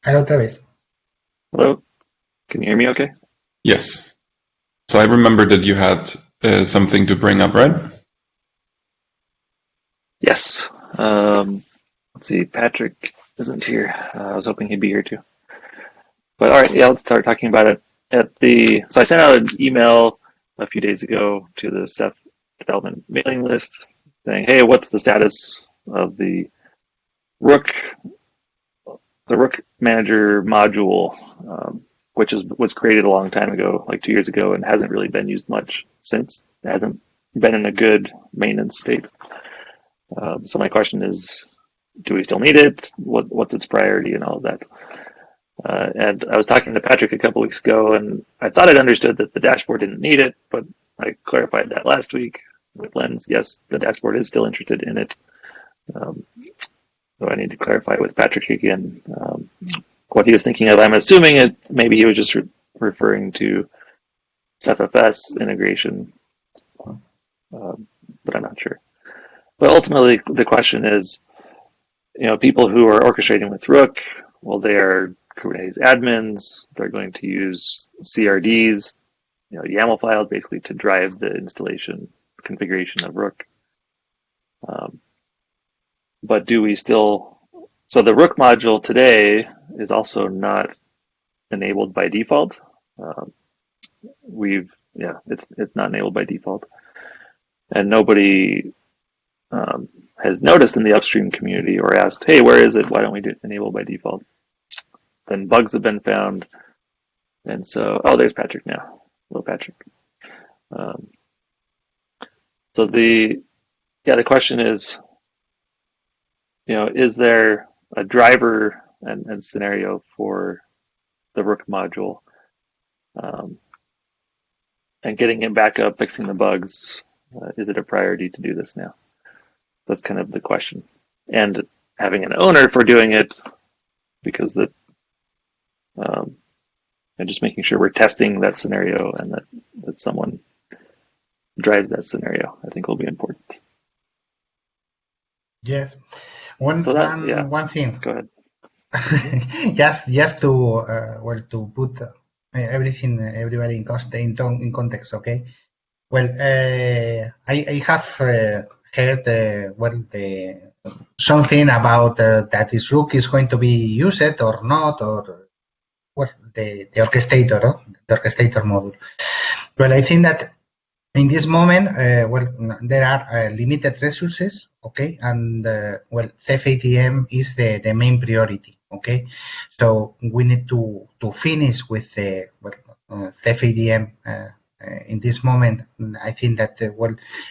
Ahora otra vez. Hello, can you hear me okay? Yes. So I remember that you had something to bring up, right? Yes. Let's see, Patrick isn't here. I was hoping he'd be here too. But all right, yeah, let's start talking about it. So I sent out an email a few days ago to the Ceph development mailing list saying, hey, what's the status of Rook, the Rook Manager module, which was created a long time ago, like 2 years ago, and hasn't really been used much since. It hasn't been in a good maintenance state. So my question is, do we still need it? What's its priority and all of that? And I was talking to Patrick a couple weeks ago, and I thought I'd understood that the dashboard didn't need it, but I clarified that last week with Lens. Yes, the dashboard is still interested in it. So I need to clarify with Patrick again what he was thinking of. I'm assuming maybe he was just referring to CephFS integration, but I'm not sure. But ultimately, the question is, people who are orchestrating with Rook, well, they are Kubernetes admins. They're going to use CRDs, YAML files, basically to drive the installation configuration of Rook. But do we still? So the Rook module today is also not enabled by default. It's not enabled by default, and nobody has noticed in the upstream community or asked, hey, where is it? Why don't we do enable by default? Then bugs have been found. And so, there's Patrick now. Hello, Patrick. So the question is, is there a driver and scenario for the Rook module? And getting it back up, fixing the bugs, is it a priority to do this now? That's kind of the question. And having an owner for doing it, because and just making sure we're testing that scenario and that someone drives that scenario, I think will be important. Yes. One thing. Go ahead. just to put everybody in context, okay? Well, I have heard something about that this Rook is going to be used or not, or the orchestrator module. Well, I think that in this moment, there are limited resources, okay, and Ceph ADM is the main priority, okay. So we need to finish with the Ceph ADM in this moment. I think that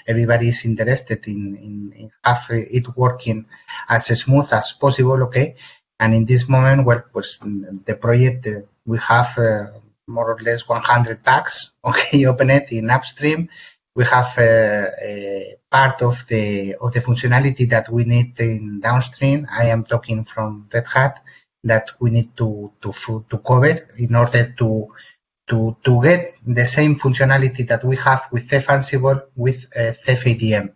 everybody is interested in have it working as smooth as possible, okay. And in this moment, the project we have more or less 100 tags, okay, open it in upstream. We have a part of the functionality that we need in downstream. I am talking from Red Hat that we need to cover in order to get the same functionality that we have with Ceph Ansible with Ceph ADM.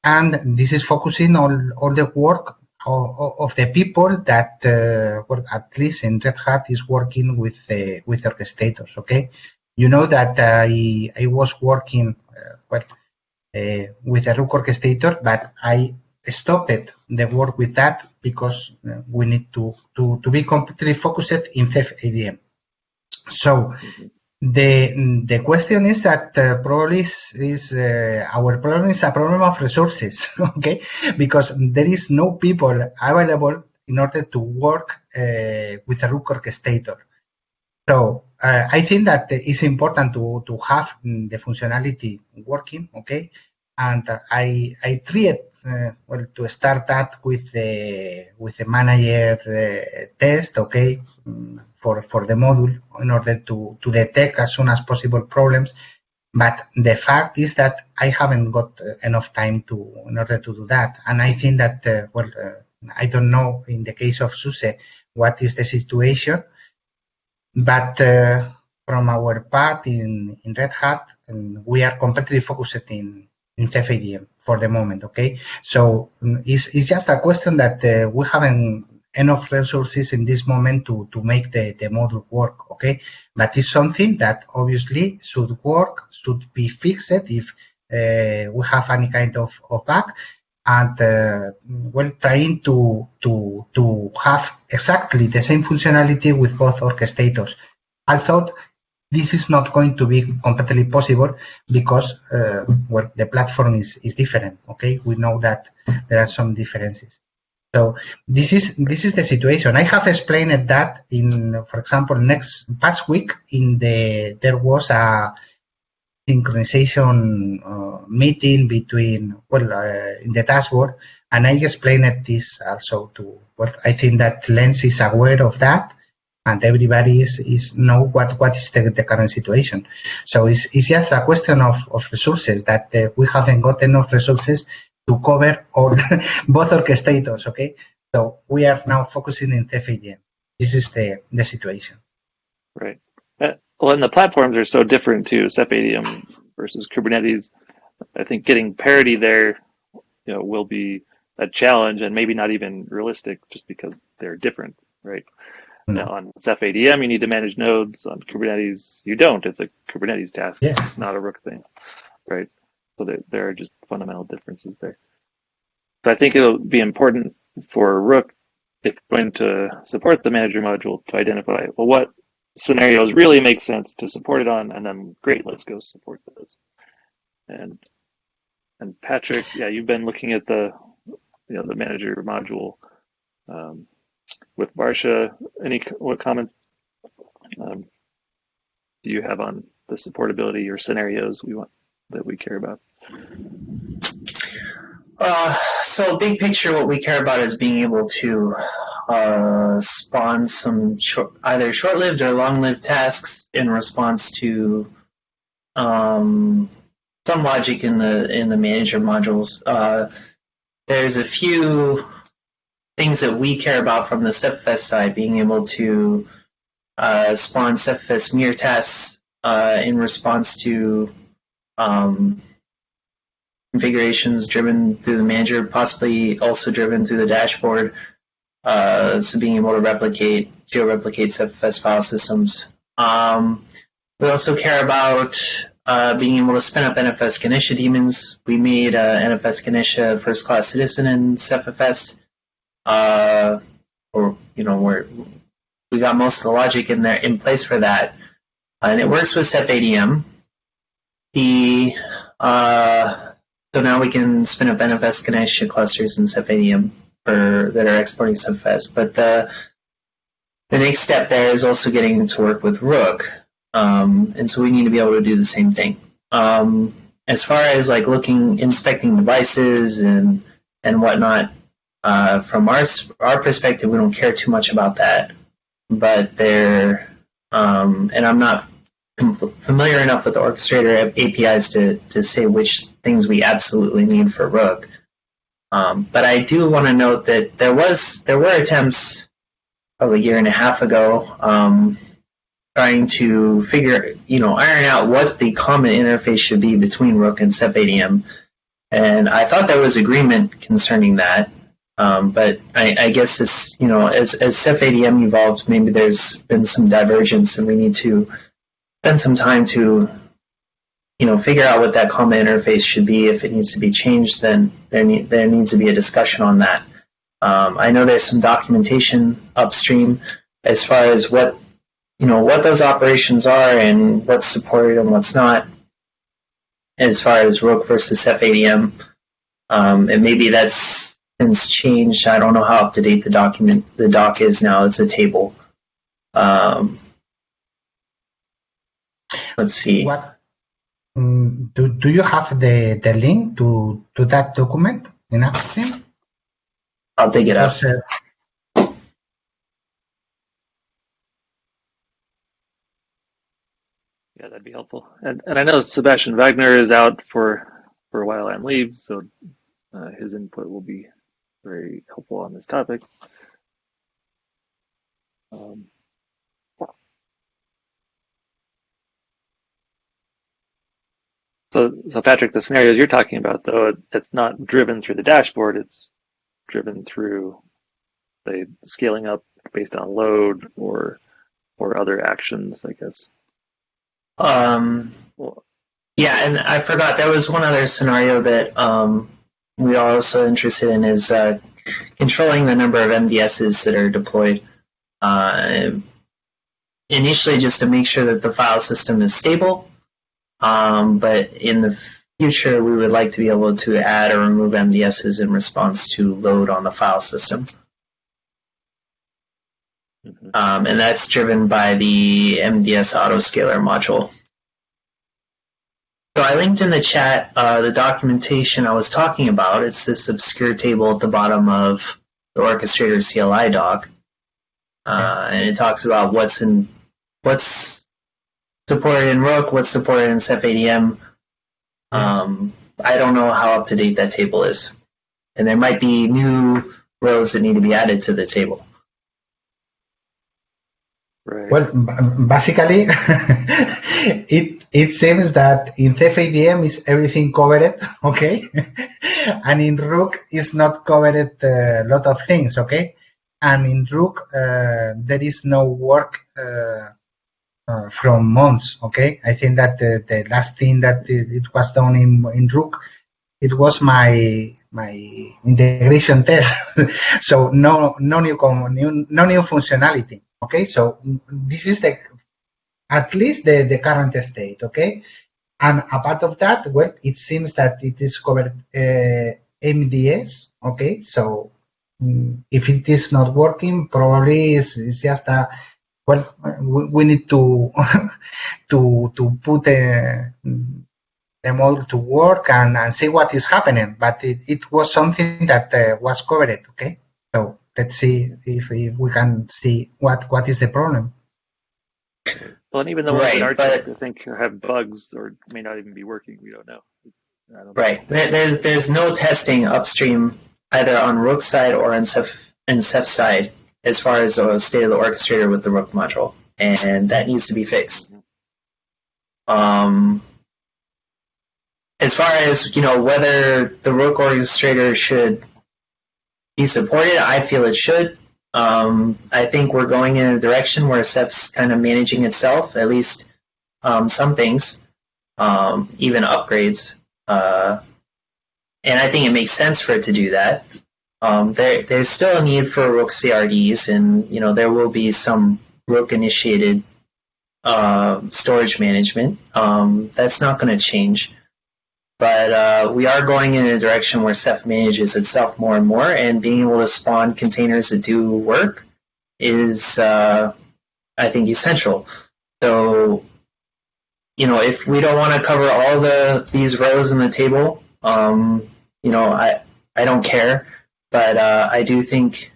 And this is focusing on all the work of the people that, at least in Red Hat, is working with orchestrators, okay? You know that I was working with a Rook orchestrator, but I stopped the work with that because we need to be completely focused in Ceph ADM. So the question is that probably our problem is a problem of resources, okay? Because there is no people available in order to work with a Rook orchestrator. So I think that it's important to have the functionality working, okay? And I tried to start that with the manager test, okay, for the module in order to detect as soon as possible problems. But the fact is that I haven't got enough time in order to do that. And I think that I don't know in the case of SUSE what is the situation, but from our part in Red Hat, we are completely focused in Ceph ADM for the moment, okay? So it's just a question that we haven't enough resources in this moment to make the module work, okay? But it's something that obviously should work, should be fixed if we have any kind of bug, and trying to have exactly the same functionality with both orchestrators. I thought this is not going to be completely possible because the platform is different. Okay, we know that there are some differences. So this is the situation. I have explained that in, for example, past week there was a synchronization meeting between in the dashboard, and I explained this also to. I think that Lens is aware of that, and everybody is know what is the current situation. So it's just a question of resources that we haven't got enough resources to cover all both orchestrators. Okay, so we are now focusing in Ceph ADM. This is the situation. Right. Well, and the platforms are so different too. Ceph ADM versus Kubernetes. I think getting parity there, will be a challenge and maybe not even realistic, just because they're different, right? Now, on Ceph ADM, you need to manage nodes. On Kubernetes, you don't. It's a Kubernetes task. Yeah. It's not a Rook thing, right? So there are just fundamental differences there. So I think it'll be important for Rook, if going to support the manager module, to identify, well, what scenarios really make sense to support it on, and then great, let's go support those. And Patrick, yeah, you've been looking at the manager module with Barsha. What comments do you have on the supportability or scenarios that we care about? So big picture, what we care about is being able to spawn some either short-lived or long-lived tasks in response to some logic in the manager modules. There's a few things that we care about from the Cephfest side, being able to spawn Cephfest mirror tasks in response to configurations driven through the manager, possibly also driven through the dashboard. So being able to geo-replicate Ceph file systems. We also care about being able to spin up NFS Ganesha daemons. We made NFS Ganesha first-class citizen in Cephfest, where we got most of the logic in place for that, and it works with Ceph ADM. So now we can spin up NFS Ganesha clusters in Ceph ADM that are exporting Cephfest. But the next step there is also getting to work with Rook, and so we need to be able to do the same thing. As far as like inspecting devices and whatnot, from our perspective, we don't care too much about that. But and I'm not familiar enough with the Orchestrator APIs to say which things we absolutely need for Rook. But I do want to note that there were attempts probably a year and a half ago trying to iron out what the common interface should be between Rook and Ceph ADM. And I thought there was agreement concerning that. But I guess it's, as Ceph ADM evolved, maybe there's been some divergence, and we need to spend some time to figure out what that common interface should be. If it needs to be changed, then there needs to be a discussion on that. I know there's some documentation upstream as far as what those operations are and what's supported and what's not, as far as Rook versus Ceph ADM. And maybe that's since changed. I don't know how up to date the doc is now. It's a table. Let's see. Do you have the link to that document in upstream? I'll dig it up. Yeah, that'd be helpful. And I know Sebastian Wagner is out for a while on leave, so his input will be very helpful on this topic. So Patrick, the scenarios you're talking about, though, it's not driven through the dashboard. It's driven through say scaling up based on load or other actions, I guess. Well, Yeah, and I forgot there was one other scenario that we are also interested in is controlling the number of MDSs that are deployed. Initially, just to make sure that the file system is stable, but in the future, we would like to be able to add or remove MDSs in response to load on the file system. And that's driven by the MDS autoscaler module. So I linked in the chat the documentation I was talking about. It's this obscure table at the bottom of the Orchestrator CLI doc. And it talks about what's supported in Rook, what's supported in Ceph ADM. I don't know how up to date that table is. And there might be new rows that need to be added to the table. right. Well, basically, it seems that in Ceph ADM is everything covered, okay, and in Rook is not covered a lot of things, okay, and in Rook there is no work from months, okay. I think that the last thing that it was done in Rook, it was my integration test, so no new functionality. Okay, so this is at least the current state, okay? And apart of that, well, it seems that it is covered MDS, okay? So if it is not working, probably it's just we need to to put the model to work and see what is happening. But it was something that was covered, okay? So let's see if we can see what is the problem. Well, and even the ones in Right, Architect, I think, have bugs or may not even be working. We don't know. Right. There's no testing upstream either on Rook side or on Ceph side as far as the state of the orchestrator with the Rook module, and that needs to be fixed. As far as whether the Rook orchestrator should be supported, I feel it should. I think we're going in a direction where Ceph's kind of managing itself, at least some things, even upgrades. And I think it makes sense for it to do that. There's still a need for Rook CRDs, and there will be some Rook-initiated storage management. That's not going to change. But we are going in a direction where Ceph manages itself more and more, and being able to spawn containers that do work is, I think, essential. So, if we don't want to cover all these rows in the table, I don't care. But I do think,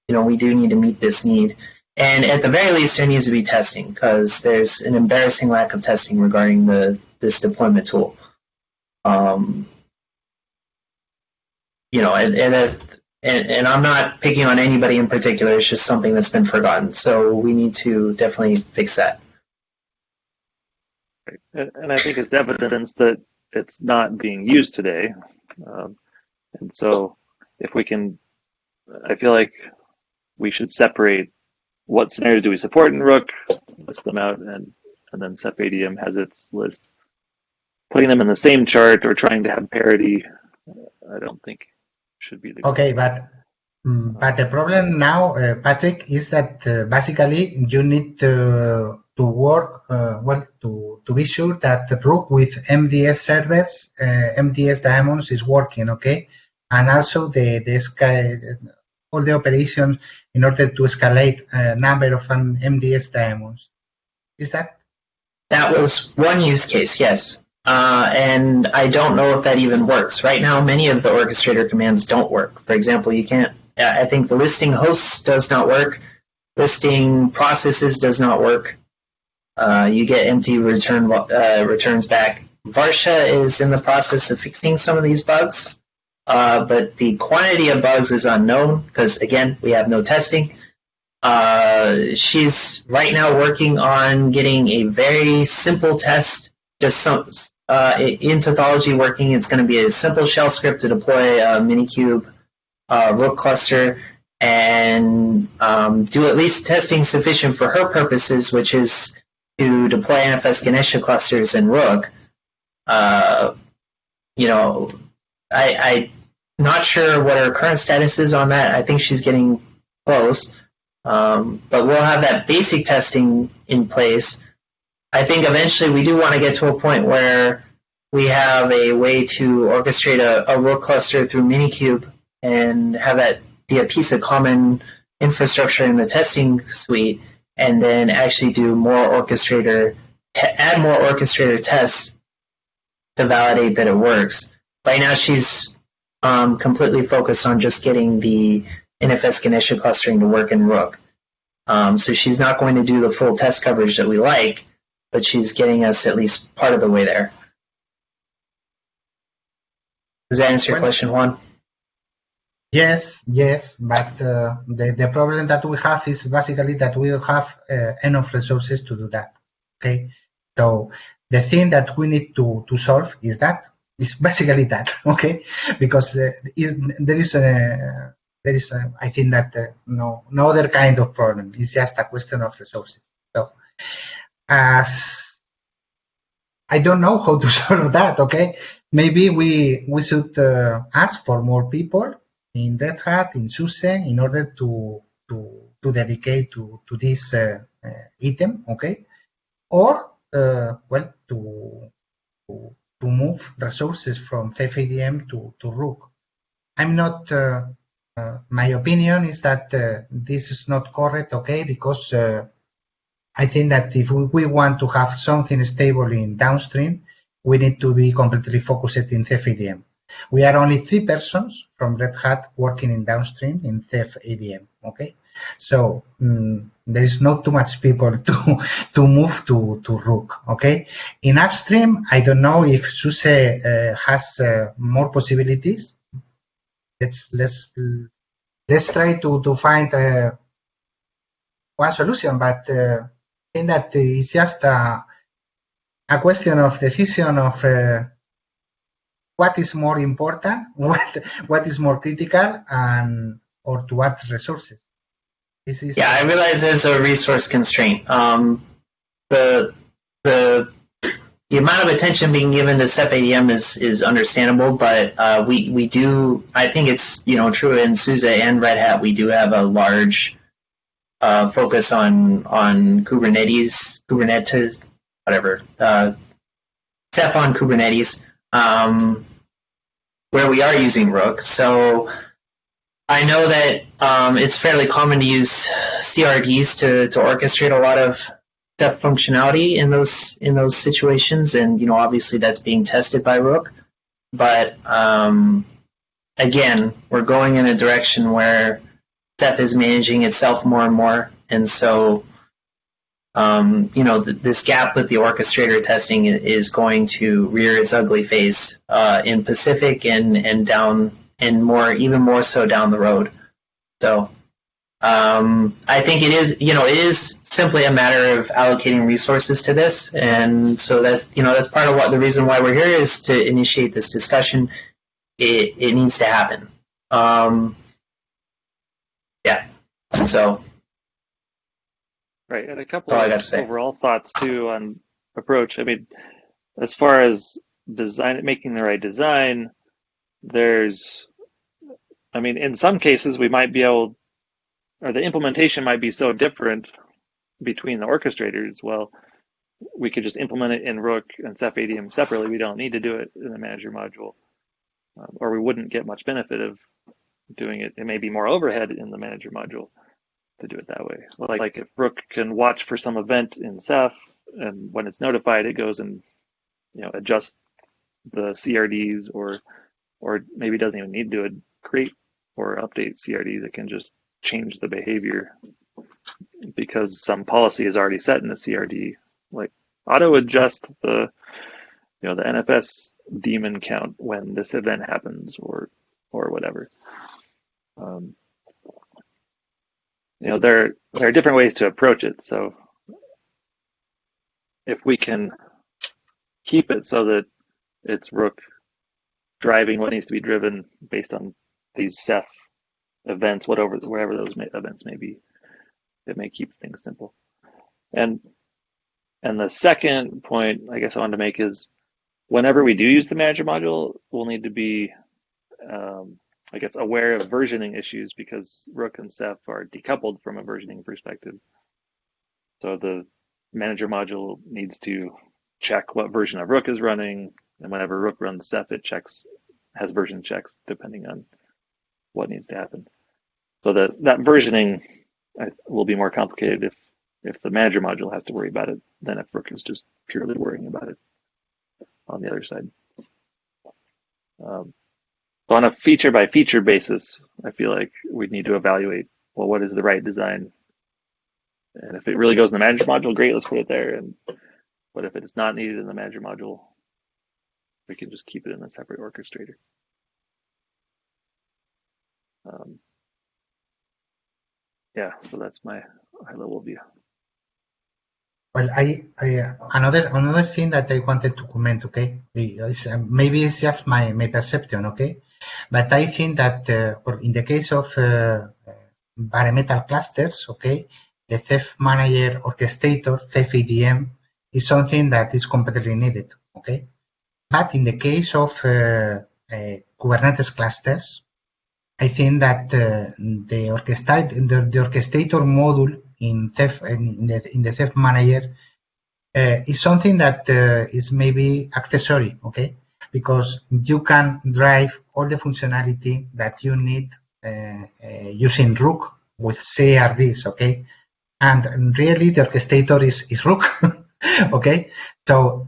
we do need to meet this need. And at the very least, there needs to be testing, because there's an embarrassing lack of testing regarding this deployment tool. And I'm not picking on anybody in particular. It's just something that's been forgotten. So we need to definitely fix that. And I think it's evidence that it's not being used today. And so if we can, I feel like we should separate what scenarios do we support in Rook, list them out, and then Ceph ADM has its list. Putting them in the same chart or trying to have parity, I don't think should be the goal. Okay, but the problem now, Patrick, is that basically you need to work to be sure that the Rook with MDS servers, MDS diamonds is working, okay, and also all the operations in order to escalate number of MDS diamonds. Is that? That was one use case, yes. And I don't know if that even works. Right now, many of the orchestrator commands don't work. For example, you can't. I think the listing hosts does not work. Listing processes does not work. You get empty returns back. Varsha is in the process of fixing some of these bugs, but the quantity of bugs is unknown because, again, we have no testing. She's right now working on getting a very simple test, just in Tathology working. It's going to be a simple shell script to deploy a Minikube Rook cluster and do at least testing sufficient for her purposes, which is to deploy NFS Ganesha clusters in Rook. I'm not sure what her current status is on that. I think she's getting close. But we'll have that basic testing in place. I think eventually we do want to get to a point where we have a way to orchestrate a Rook cluster through Minikube and have that be a piece of common infrastructure in the testing suite, and then actually do add more orchestrator tests to validate that it works. Right now, she's completely focused on just getting the NFS Ganesha clustering to work in Rook. So she's not going to do the full test coverage that we like, but she's getting us at least part of the way there. Does that answer your question, Juan? Yes, but the problem that we have is basically that we don't have enough resources to do that. Okay, so the thing that we need to solve is basically that. Okay, because there is I think that no other kind of problem. It's just a question of resources. So as I don't know how to solve that. Okay, maybe we should ask for more people in Red Hat, in SUSE, in order to dedicate to this item, okay? Or to move resources from Ceph ADM to Rook. I'm not. My opinion is that this is not correct, okay? Because I think that if we want to have something stable in downstream, we need to be completely focused in Ceph ADM. We are only 3 persons from Red Hat working in downstream in Ceph ADM. Okay, so there is not too much people to move to Rook. Okay, in upstream, I don't know if SUSE has more possibilities. Let's try to find one solution, but I think that it's just a question of decision of what is more important, what is more critical, and or to what resources. Yeah, I realize there's a resource constraint. The amount of attention being given to Ceph ADM is understandable, but we do. I think it's true in SUSE and Red Hat. We do have a large focus on Kubernetes, whatever, Ceph on Kubernetes, where we are using Rook. So I know that it's fairly common to use CRDs to orchestrate a lot of Ceph functionality in those situations, and obviously that's being tested by Rook. But again, we're going in a direction where Ceph is managing itself more and more, and so this gap with the orchestrator testing is going to rear its ugly face in Pacific and down and even more so down the road. So I think it is simply a matter of allocating resources to this, and so that that's part of the reason why we're here is to initiate this discussion. It needs to happen. Yeah. So. Right, and a couple of overall thoughts too on approach. I mean, as far as making the right design, in some cases we might be able, or the implementation might be so different between the orchestrators. Well, we could just implement it in Rook and Ceph ADM separately. We don't need to do it in the manager module, or we wouldn't get much benefit of doing it. It may be more overhead in the manager module to do it that way. Like if Rook can watch for some event in Ceph, and when it's notified, it goes and adjusts the CRDs, or maybe doesn't even need to create or update CRDs. It can just change the behavior because some policy is already set in the CRD, like auto adjust the the NFS daemon count when this event happens, or whatever. There are different ways to approach it. So if we can keep it so that it's Rook driving what needs to be driven based on these Ceph events, whatever those events may be. It may keep things simple. And the second point I guess I wanted to make is whenever we do use the manager module, we'll need to be I guess aware of versioning issues because Rook and Ceph are decoupled from a versioning perspective. So the manager module needs to check what version of Rook is running, and whenever Rook runs Ceph, it has version checks depending on what needs to happen. So that versioning will be more complicated if the manager module has to worry about it than if Rook is just purely worrying about it on the other side. So on a feature by feature basis, I feel like we'd need to evaluate, well, what is the right design? And if it really goes in the manager module, great, let's put it there. But if it's not needed in the manager module, we can just keep it in a separate orchestrator. Yeah, so that's my high-level view. Well, another thing that I wanted to comment, okay, is, maybe it's just my perception, okay, but I think that in the case of bare metal clusters, okay, the Ceph Manager Orchestrator, Ceph ADM, is something that is completely needed, okay. But in the case of Kubernetes clusters, I think that the orchestrator module in Ceph in the Ceph Manager is something that is maybe accessory, okay? Because you can drive all the functionality that you need using Rook with CRDs, okay? And really the orchestrator is Rook, okay? So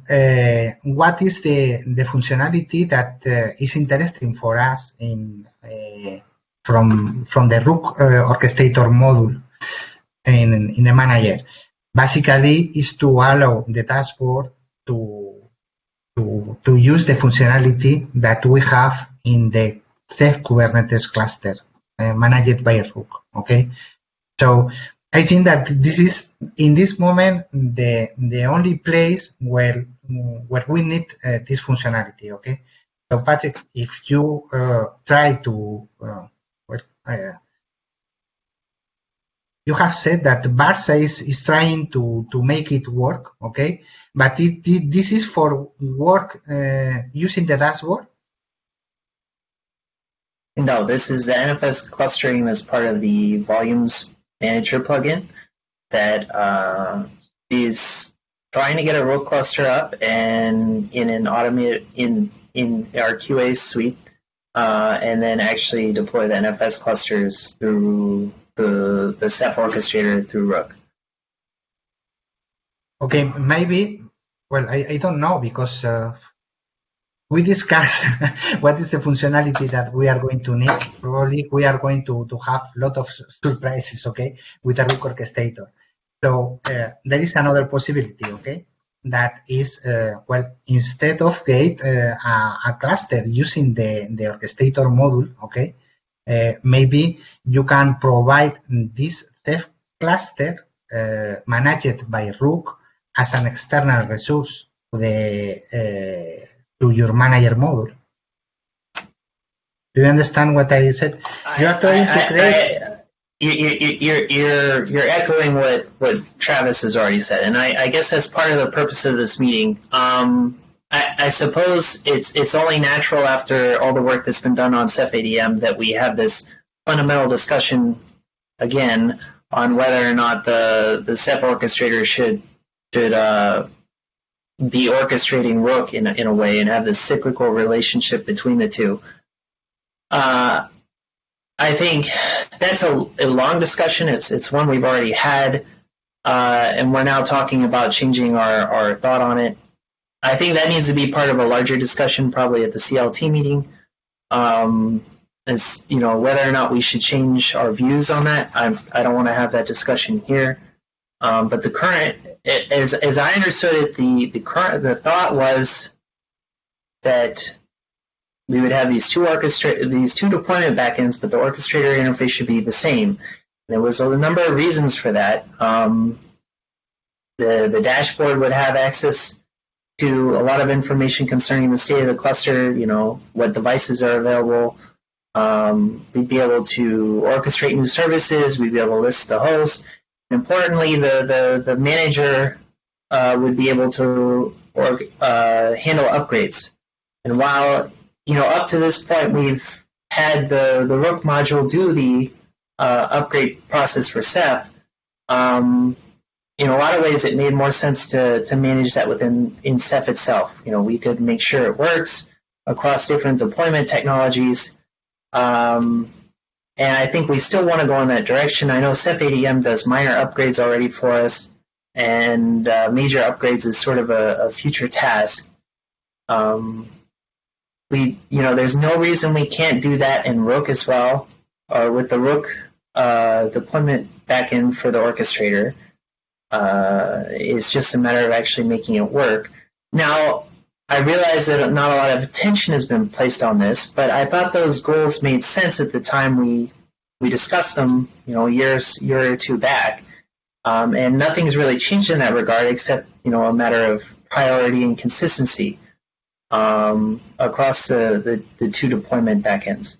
what is the functionality that is interesting for us in from the Rook orchestrator module in the manager? Basically is to allow the dashboard to use the functionality that we have in the Ceph Kubernetes cluster managed by Rook, okay? So I think that this is, in this moment, the only place where we need this functionality, okay? So Patrick, if you try to, you have said that Barca is trying to make it work, okay? But this is for work using the dashboard? No, this is the NFS clustering as part of the volumes manager plugin that is trying to get a row cluster up and in an automated in our QA suite, and then actually deploy the NFS clusters through the Ceph orchestrator through Rook. Okay, maybe. Well, I don't know because we discussed what is the functionality that we are going to need. Probably we are going to have a lot of surprises, okay, with a Rook orchestrator. So there is another possibility, okay, that is, well, instead of create a cluster using the orchestrator module, okay, maybe you can provide this Ceph cluster managed by Rook as an external resource to the to your manager module. Do you understand what I said? You are trying to create. You're echoing what Travis has already said, and I guess that's part of the purpose of this meeting. I suppose it's only natural after all the work that's been done on Ceph ADM that we have this fundamental discussion again on whether or not the Ceph orchestrator should be orchestrating Rook in a way and have this cyclical relationship between the two. I think that's a long discussion. It's one we've already had, and we're now talking about changing our thought on it. I think that needs to be part of a larger discussion, probably at the CLT meeting. As you know, whether or not we should change our views on that, I don't want to have that discussion here. But the current, as I understood it, the thought was that we would have these two deployment backends, but the orchestrator interface should be the same. There was a number of reasons for that. The dashboard would have access to a lot of information concerning the state of the cluster, you know, what devices are available, We'd be able to orchestrate new services. We'd be able to list the host. Importantly, the manager would be able to handle upgrades. And while up to this point we've had the Rook module do the upgrade process for Ceph, in a lot of ways it made more sense to manage that in Ceph itself. We could make sure it works across different deployment technologies. And I think we still want to go in that direction. I know Ceph ADM does minor upgrades already for us, and major upgrades is sort of a future task. There's no reason we can't do that in Rook as well, or with the Rook deployment backend for the orchestrator. It's just a matter of actually making it work. Now, I realize that not a lot of attention has been placed on this, but I thought those goals made sense at the time we discussed them, a year or two back. And nothing's really changed in that regard except, a matter of priority and consistency across the two deployment backends.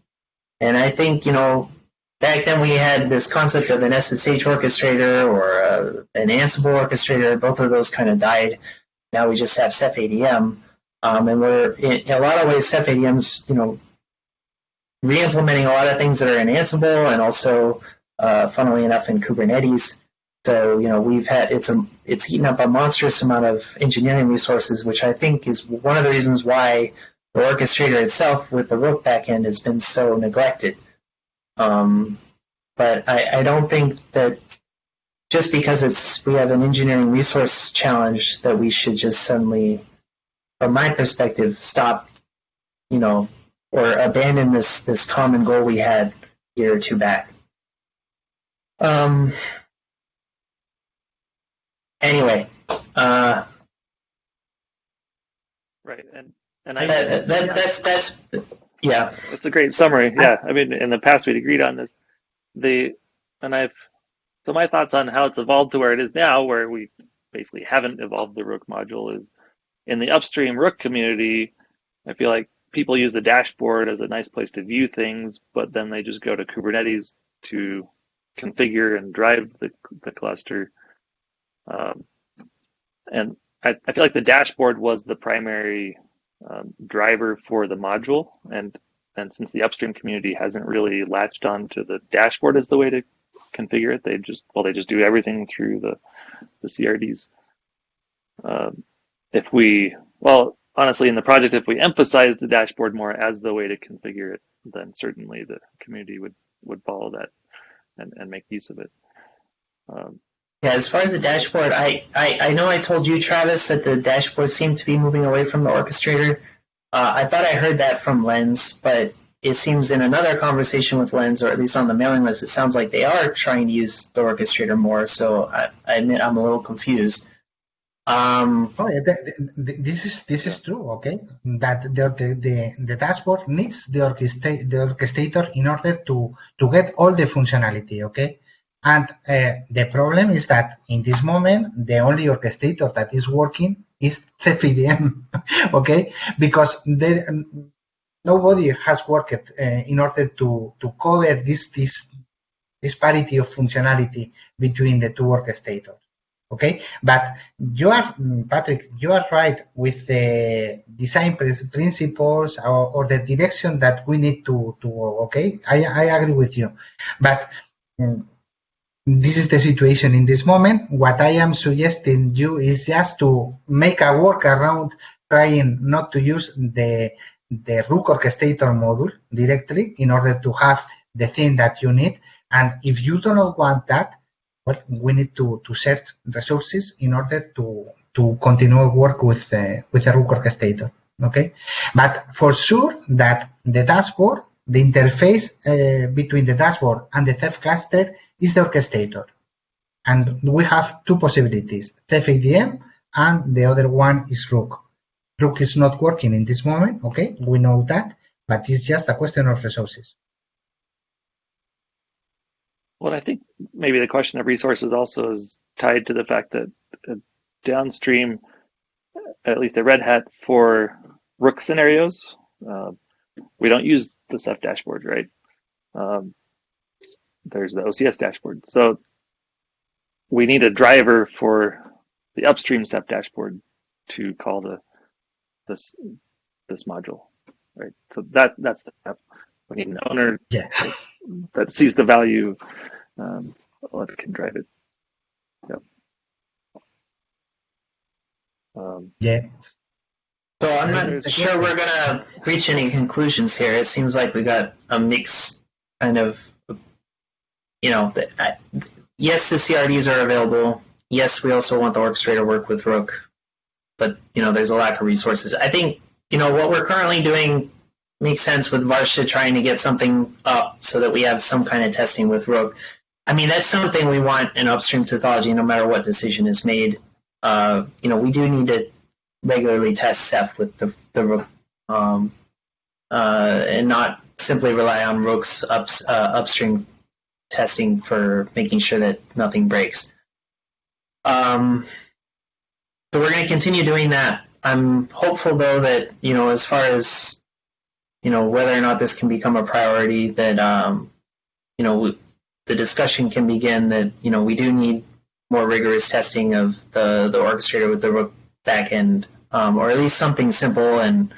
And I think, back then we had this concept of an SSH orchestrator or an Ansible orchestrator. Both of those kind of died. Now we just have Ceph ADM. And we're, in a lot of ways, Ceph ADM's, re-implementing a lot of things that are in Ansible and also, funnily enough, in Kubernetes. So, we've had it's eaten up a monstrous amount of engineering resources, which I think is one of the reasons why the orchestrator itself with the Rook backend has been so neglected. But I don't think that just because we have an engineering resource challenge that we should just suddenly, from my perspective, stop, or abandon this common goal we had a year or two back. Anyway, Right, and that's yeah. That's a great summary. Yeah, I mean, in the past we'd agreed on this. So my thoughts on how it's evolved to where it is now, where we basically haven't evolved the Rook module, is in the upstream Rook community. I feel like people use the dashboard as a nice place to view things, but then they just go to Kubernetes to configure and drive the cluster. And I feel like the dashboard was the primary driver for the module, and since the upstream community hasn't really latched on to the dashboard as the way to configure it, they just do everything through the CRDs. Honestly, in the project, if we emphasize the dashboard more as the way to configure it, then certainly the community would follow that and make use of it. Yeah, as far as the dashboard, I know I told you, Travis, that the dashboard seemed to be moving away from the orchestrator. I thought I heard that from Lens, but it seems in another conversation with Lens, or at least on the mailing list, it sounds like they are trying to use the orchestrator more. So I admit I'm a little confused. This is true. Okay, that the dashboard needs the orchestrator in order to get all the functionality. Okay. And the problem is that in this moment, the only orchestrator that is working is Ceph ADM, okay? Because nobody has worked in order to cover this parity of functionality between the two orchestrators, okay? But you are, Patrick, you are right with the design principles or the direction that we need to go, okay? I agree with you. But this is the situation in this moment. What I am suggesting you is just to make a workaround, trying not to use the Rook orchestrator module directly in order to have the thing that you need. And if you do not want that, well, we need to search resources in order to continue work with the Rook orchestrator. Okay, but for sure that the dashboard, the interface between the dashboard and the Ceph cluster is the orchestrator. And we have two possibilities, Ceph ADM, and the other one is Rook. Rook is not working in this moment, okay, we know that, but it's just a question of resources. Well, I think maybe the question of resources also is tied to the fact that downstream, at least at Red Hat, for Rook scenarios, we don't use the Ceph dashboard, right? There's the OCS dashboard. So we need a driver for the upstream Ceph dashboard to call this module, right? So that's the step. We need an owner Yes. that sees the value, that can drive it. Yep. Yeah. So I'm not sure we're going to reach any conclusions here. It seems like we got a mix kind of, yes, the CRDs are available. Yes, we also want the orchestrator work with Rook, but, there's a lack of resources. I think, what we're currently doing makes sense with Varsha trying to get something up so that we have some kind of testing with Rook. I mean, that's something we want in upstream tautology no matter what decision is made. We do need to regularly test Ceph with the Rook, and not simply rely on Rook's upstream testing for making sure that nothing breaks. So we're going to continue doing that. I'm hopeful, though, that, as far as, whether or not this can become a priority, that, the discussion can begin that, we do need more rigorous testing of the orchestrator with the Rook backend, or at least something simple. And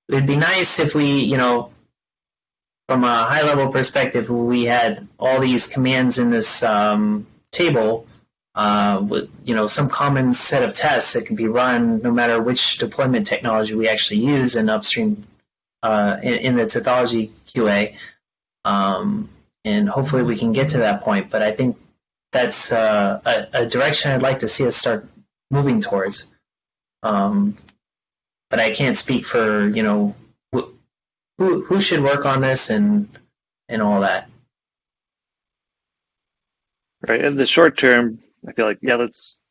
it'd be nice if we, from a high-level perspective, we had all these commands in this table with some common set of tests that can be run no matter which deployment technology we actually use in upstream in the tautology QA. And hopefully we can get to that point. But I think that's a direction I'd like to see us start moving towards. But I can't speak for who should work on this and all that. Right. In the short term, I feel like, let's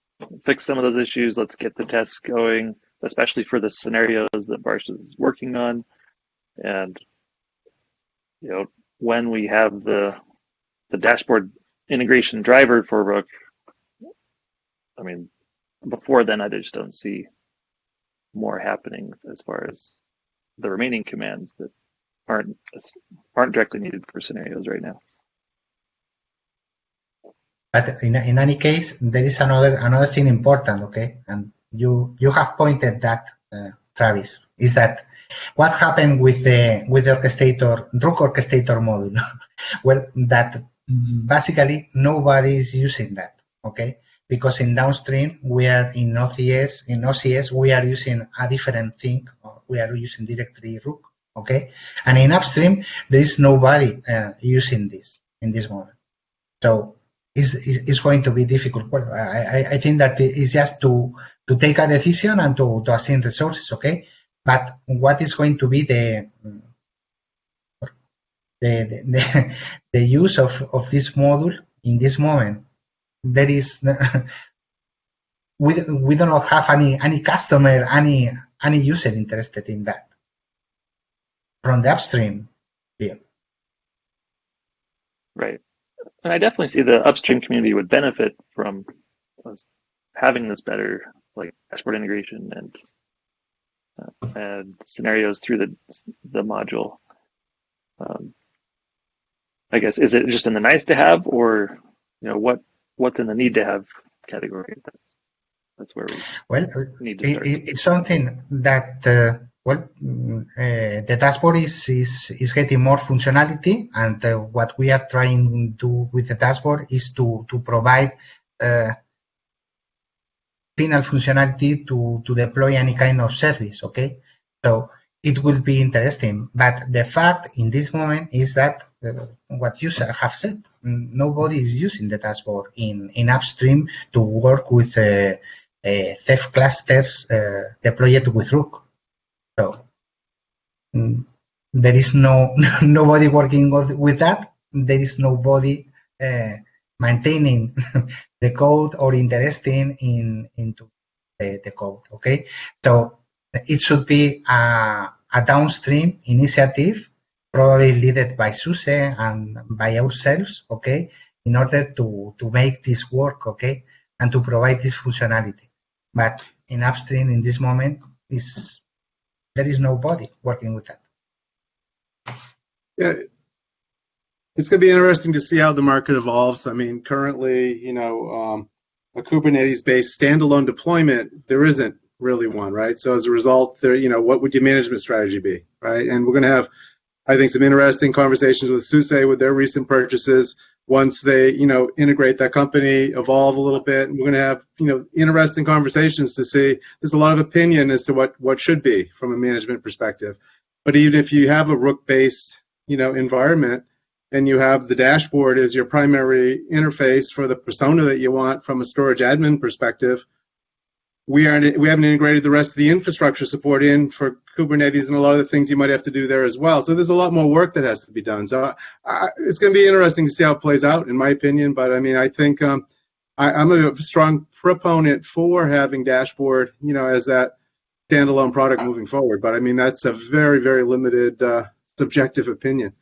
fix some of those issues. Let's get the tests going, especially for the scenarios that Varsha is working on. And, when we have the dashboard integration driver for Rook, I mean, before then, I just don't see more happening as far as the remaining commands that aren't directly needed for scenarios right now. But in any case, there is another thing important, okay? And you have pointed that, Travis, is that what happened with the orchestrator, Rook orchestrator module? Well, that basically nobody is using that, okay? Because in downstream, we are in OCS, we are using a different thing. We are using directly Rook, okay? And in upstream, there is nobody using this in this moment. So it's going to be difficult. Well, I think that it's just to take a decision and to assign resources, okay? But what is going to be the use of this module in this moment? There is we do not have any customer, any user interested in that from the upstream view. Right. And I definitely see the upstream community would benefit from us having this better, like, dashboard integration and scenarios through the module. I guess, is it just in the nice to have, or what's in the need to have category? That's where we need to start. It's something that the dashboard is getting more functionality, and what we are trying to do with the dashboard is to provide final functionality to deploy any kind of service. Okay, so it will be interesting, but the fact in this moment is that what you have said, nobody is using the dashboard in upstream to work with Ceph clusters deployed with Rook. So there is nobody working with that. There is nobody maintaining the code or interested into the code. Okay, so it should be a downstream initiative, probably led by SUSE and by ourselves. Okay, in order to make this work. Okay, and to provide this functionality. But in upstream, in this moment, there is nobody working with that. Yeah, it's going to be interesting to see how the market evolves. I mean, currently, a Kubernetes-based standalone deployment, there isn't really one, right? So as a result, what would your management strategy be, right? And we're going to have, I think, some interesting conversations with SUSE with their recent purchases. Once they, integrate that company, evolve a little bit, and we're going to have, interesting conversations to see. There's a lot of opinion as to what should be from a management perspective. But even if you have a Rook-based, environment, and you have the dashboard as your primary interface for the persona that you want from a storage admin perspective, we haven't integrated the rest of the infrastructure support in for Kubernetes and a lot of the things you might have to do there as well. So there's a lot more work that has to be done. So it's going to be interesting to see how it plays out, in my opinion. But I mean, I think I'm a strong proponent for having dashboard, as that standalone product moving forward. But I mean, that's a very, very limited subjective opinion.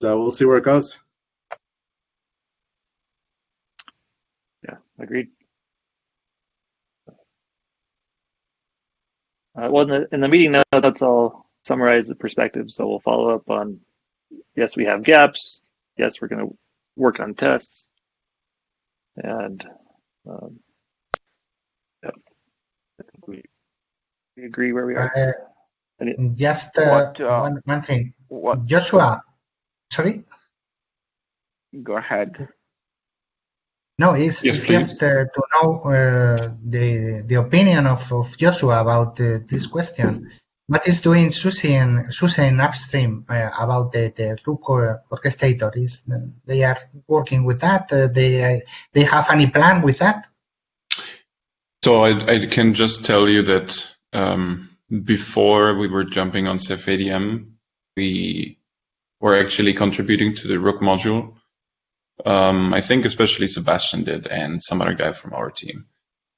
So we'll see where it goes. Yeah, agreed. Well, in the meeting note, that's all summarize the perspective. So we'll follow up on, yes, we have gaps. Yes, we're going to work on tests. And yeah, I think we agree where we are. Just one thing. What? Joshua, sorry? Go ahead. No, it's just to know the opinion of Joshua about this question. What is doing SUSE in upstream about the Rook orchestrator? They are working with that? They have any plan with that? So I can just tell you that before we were jumping on Ceph ADM, we were actually contributing to the Rook module. I think especially Sebastian did and some other guy from our team.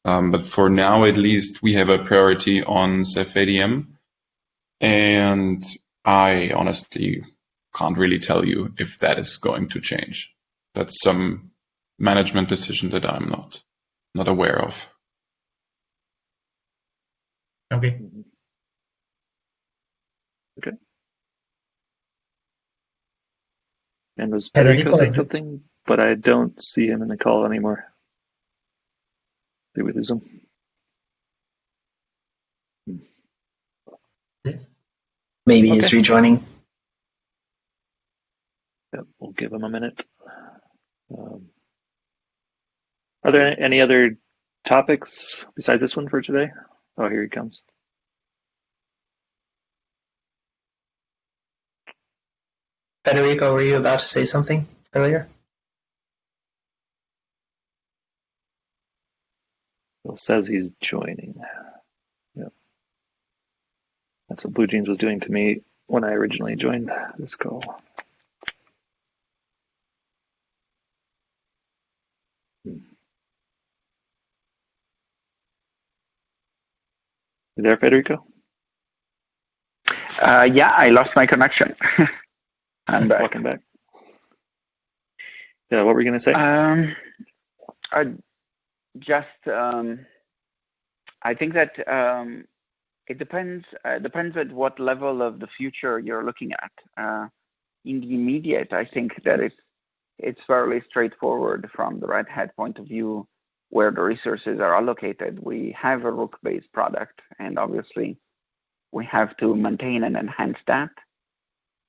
But for now, at least, we have a priority on Ceph ADM. And I honestly can't really tell you if that is going to change. That's some management decision that I'm not aware of. Okay. Okay. And was Federico saying something, but I don't see him in the call anymore. Did we lose him? Maybe he's rejoining. Yeah, we'll give him a minute. Are there any other topics besides this one for today? Oh, here he comes. Federico, were you about to say something earlier? It says he's joining. Yeah. That's what Blue Jeans was doing to me when I originally joined this call. You there, Federico? Yeah, I lost my connection. I'm back. Welcome back. Yeah, what were you going to say? I think that it depends at what level of the future you're looking at. In the immediate, I think that it's fairly straightforward from the Red Hat point of view, where the resources are allocated. We have a Rook-based product, and obviously we have to maintain and enhance that.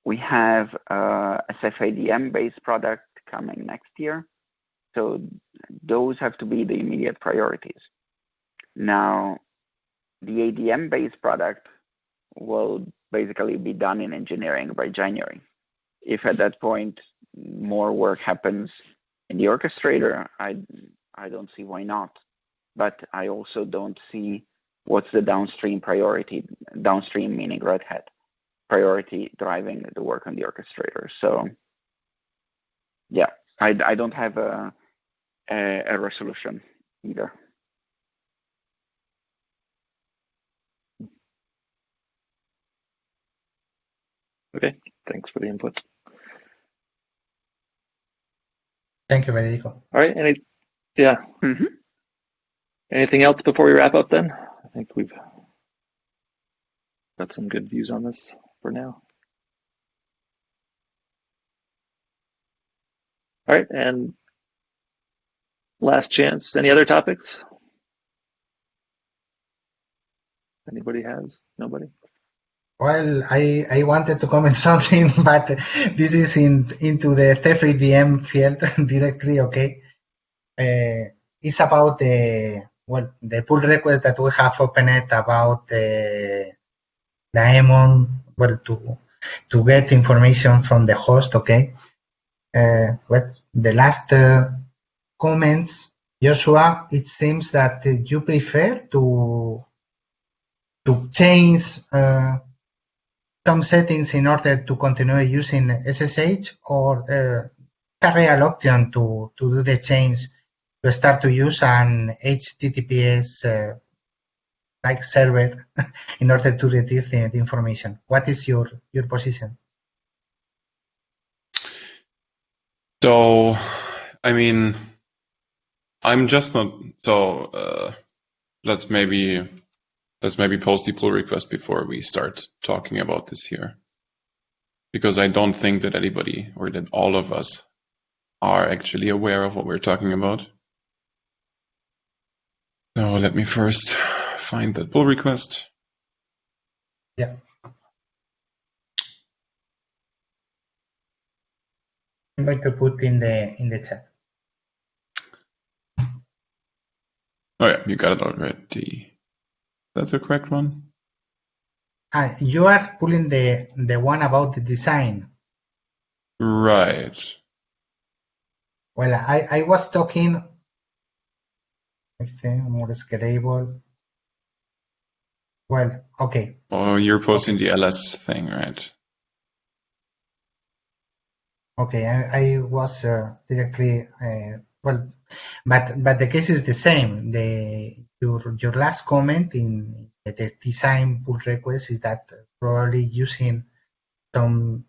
We have a Ceph ADM-based product coming next year. So those have to be the immediate priorities. Now, the ADM-based product will basically be done in engineering by January. If at that point more work happens in the orchestrator, I don't see why not. But I also don't see what's the downstream priority, downstream meaning Red Hat, priority driving the work on the orchestrator. So yeah, I don't have a resolution either. Okay, thanks for the input. Thank you, Federico. All right, anything else before we wrap up then? I think we've got some good views on this for now. All right, and last chance. Any other topics? Anybody has? Nobody? Well, I wanted to comment something, but this is into the Ceph ADM field directly, okay? It's about the pull request that we have opened about the daemon, to get information from the host, okay? The last comments, Joshua, it seems that you prefer to change some settings in order to continue using SSH, or a real option to do the change to start to use an HTTPS like server in order to retrieve the information. What is your position? So, I mean, I'm just not. So let's maybe post the pull request before we start talking about this here, because I don't think that anybody or that all of us are actually aware of what we're talking about. So let me first find that pull request. Yeah. I'm going to put in the chat. Oh yeah, you got it already. That's the correct one? You are pulling the one about the design. Right. Well, I was talking, I think, more scalable. Well, okay. Oh, you're posting the LS thing, right? Okay, I was directly but the case is the same. Your last comment in the design pull request is that probably using some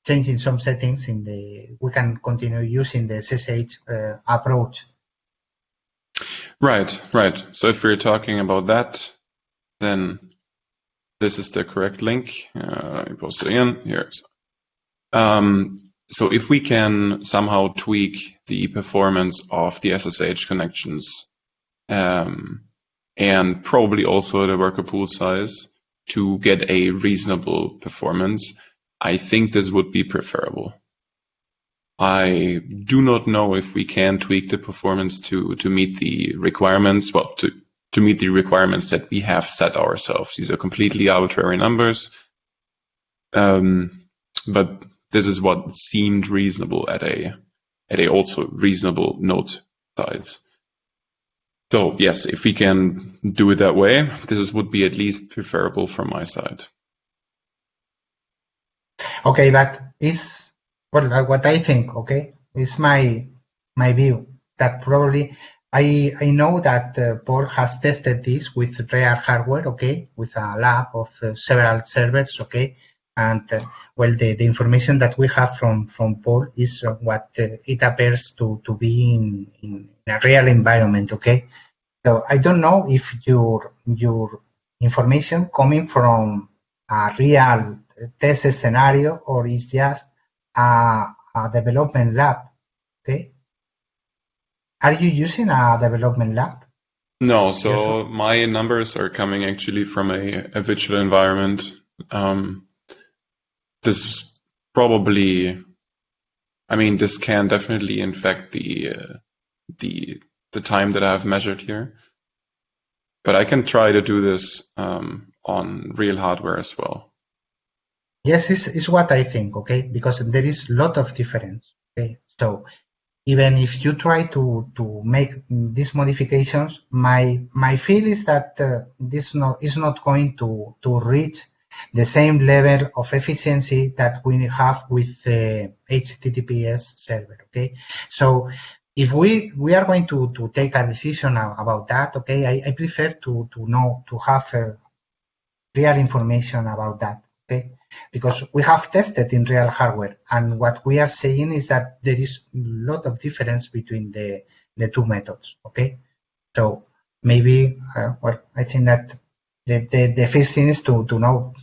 changing some settings we can continue using the SSH approach. Right. So if we're talking about that, then this is the correct link. Let me post it again here. So if we can somehow tweak the performance of the SSH connections, and probably also the worker pool size to get a reasonable performance, I think this would be preferable. I do not know if we can tweak the performance to meet the requirements, to meet the requirements that we have set ourselves. These are completely arbitrary numbers. But this is what seemed reasonable at a also reasonable node size. So yes, if we can do it that way, this would be at least preferable from my side. Okay, but what I think, okay, is my view that probably I know that Paul has tested this with real hardware, okay, with a lab of several servers, okay, and the information that we have from Paul is what it appears to be in a real environment, okay. So I don't know if your information coming from a real test scenario or is just a development lab, okay? Are you using a development lab? No, so my numbers are coming actually from a virtual environment. This is probably, I mean, this can definitely infect the time that I've measured here. But I can try to do this on real hardware as well. Yes, it's what I think, okay? Because there is a lot of difference, okay? So even if you try to make these modifications, my feel is that this is not going to reach the same level of efficiency that we have with the HTTPS server, okay? So if we are going to take a decision about that, okay, I prefer to have real information about that, okay? Because we have tested in real hardware, and what we are saying is that there is a lot of difference between the two methods, okay? So maybe, I think that the first thing is to know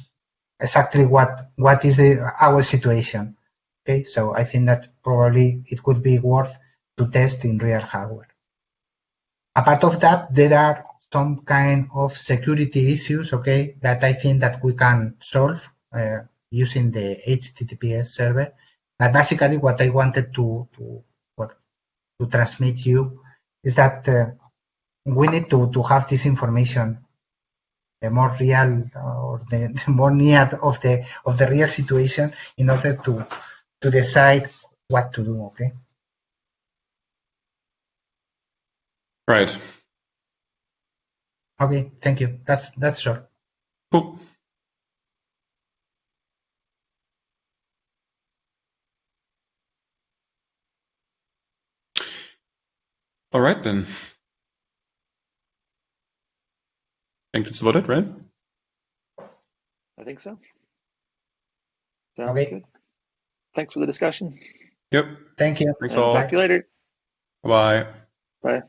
exactly what is our situation. Okay, so I think that probably it could be worth to test in real hardware. Apart of that, there are some kind of security issues, okay, that I think that we can solve using the HTTPS server. But basically, what I wanted to transmit you is that we need to have this information the more real or the more near of the real situation in order to decide what to do. Okay. Right. Okay. Thank you. That's all. Cool. All right then. I think that's about it, right? I think so. Sounds Okay. good. Thanks for the discussion. Yep. Thank you. Thanks And all. talk to you later. Bye. Bye.